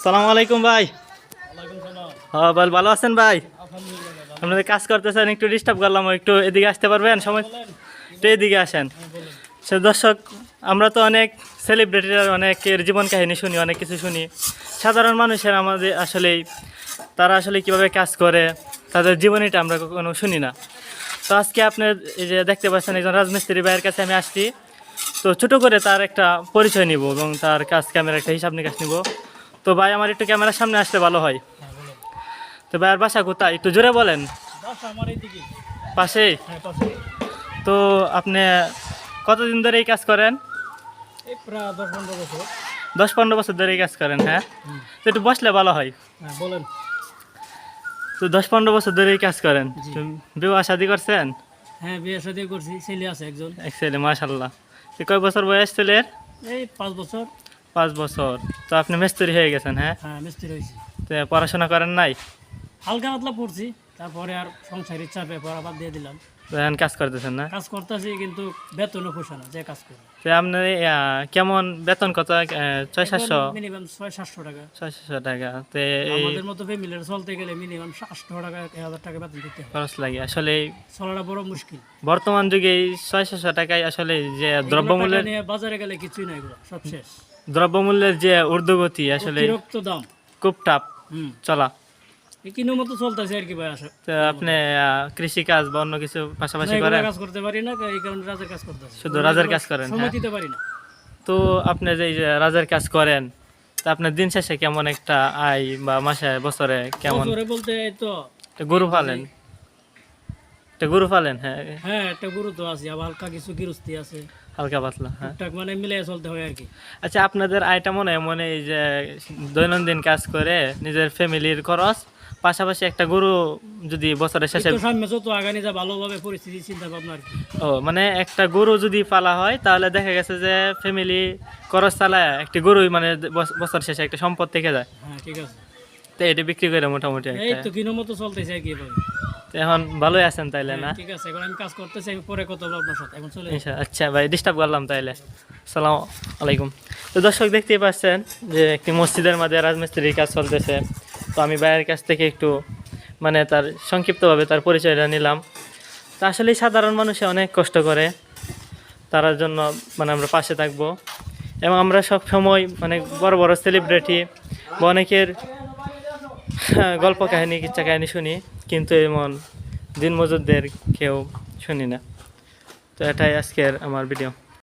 সালাম আলাইকুম ভাই। হ্যাঁ ভাই, ভালো আছেন ভাই? আপনাদের কাজ করতেছেন, একটু ডিস্টার্ব করলাম, একটু এদিকে আসতে পারবেন? সময় একটু এদিকে আসেন। সে দর্শক, আমরা তো অনেক সেলিব্রিটির অনেকের জীবন কাহিনী শুনি, অনেক কিছু শুনি। সাধারণ মানুষের আমাদের আসলেই তারা আসলে কীভাবে কাজ করে, তাদের জীবনীটা আমরা কখনো শুনি না। তো আজকে আপনি এই যে দেখতে পাচ্ছেন একজন রাজমিস্ত্রি ভাইয়ের কাছে আমি আসছি। তো ছোটো করে তার একটা পরিচয় নিব এবং তার কাজ ক্যামেরা একটা হিসাব নিকাশ নিব। তো ভাই আমার একটু ক্যামেরার সামনে আসলে ভালো হয়। তো ভাইয়ের বাসা কোথায় একটু জোরে বলেন? পাশেই? তো আপনি কতদিন ধরে এই কাজ করেন? 10-15 বছর ধরে এই কাজ করেন, হ্যাঁ? তো একটু বসলে ভালো হয়। বলেন। তো 10-15 বছর ধরে এই কাজ করেন। বিবাহ শাদী করছেন? হ্যাঁ, বিয়ে শাদী করছি, ছেলে আছে একজন। এক ছেলে, মাশাআল্লাহ। তো কয় বছর বয়স ছেলের? এই 5 বছর। 5 বছর। তো আপনি মিস্ত্রি হয়ে গেছেন, হ্যাঁ? হ্যাঁ, মিস্ত্রি হয়েছি। তো পড়াশোনা করেন নাই? হালকা পাতলা পড়ছি, তারপরে আর সংসারের চাপে পড়া বাদ দিয়ে দিলাম। এখন কাজ করতেছেন না? কাজ করতেছি কিন্তু বেতনও পোষা না, যে কাজ করি। তো আপনার কেমন বেতন কত? 600-700? মিনিমাম 600-700 টাকা। 600 টাকা। তো আমাদের মতো ফ্যামিলির চলতে গেলে মিনিমাম 800 টাকা 1000 টাকা বেতন দিতে হয়। খরচ লাগে আসলে। চলাটা বড় মুশকিল বর্তমান যুগে এই 600 টাকায় আসলে যে দ্রব্যমূল্যের নিয়ে বাজারে গেলে কিছুই নাই, এগুলো সব শেষ। দ্রব্যমূল্যের যে ঊর্ধ্বগতি আসলে অতিরিক্ত দাম, খুব টাফ চলা। কিনো মতো চলতেছে আর কি ভাই। আসে তো আপনি কৃষি কাজ বা অন্য কিছু পাশাপাশি না, করেন? কাজ করতে পারি না, এই কারণে রাজের কাজ করতেছি। শুধু রাজের কাজ করেন? সময় হ্যাঁ। দিতে পারি না। তো আপনি যে এই যে রাজের কাজ করেন, তা আপনার দিন শেষে কেমন একটা আয় বা মাসে বছরে কেমন? বছরে বলতে এই তো একটা গরু পালেন? একটা গরু পালেন, হ্যাঁ? হ্যাঁ, একটা গরু তো আছে, আবার হালকা কিছু গৃহস্থী আছে, হালকা পাতলা, হ্যাঁ। টুকটাক মানে মিলিয়ে চলতে হয় আর কি। আচ্ছা, আপনাদের আয়টা মনে এই যে দৈনন্দিন কাজ করে নিজের ফ্যামিলির খরচ, পাশাপাশি একটা গরু যদি বছরের শেষে তো সামনে যত আগানি যা ভালোভাবে পরিস্থিতি চিন্তা ভাবনা আর কি। ও মানে একটা গরু যদি পালা হয় তাহলে দেখা গেছে যে ফ্যামিলি খরচ চালায় একটি গরুই মানে বছর শেষে একটা সম্পদ থেকে যায়। হ্যাঁ, ঠিক আছে। তো এটা বিক্রি করে মোটামুটি এই তো কিনো মতো চলতেছে আর কি ভাই। তো এখন ভালোই আছেন তাইলে, না? ঠিক আছে, এখন আমি কাজ করতেছি, আমি পরে কত বলবো আপনার সাথে, এখন চলে আচ্ছা ভাই, ডিস্টার্ব করলাম তাইলে। আসসালামু আলাইকুম। তো দর্শক, দেখতেই পাচ্ছেন যে একটি মসজিদের মাঝে রাজমিস্ত্রির কাজ চলতেছে। তো আমি ভাইয়ের কাছ থেকে একটু মানে তার সংক্ষিপ্তভাবে তার পরিচয়টা নিলাম। তো আসলেই সাধারণ মানুষে অনেক কষ্ট করে, তার জন্য মানে আমরা পাশে থাকবো। এবং আমরা সব সময় মানে বড় বড় সেলিব্রিটি বা অনেকের গল্প কাহিনী, কিচ্ছা কাহিনী শুনি, কিন্তু এমন দিনমজুরদের কেউ শুনি না। তো এটাই আজকের আমার ভিডিও।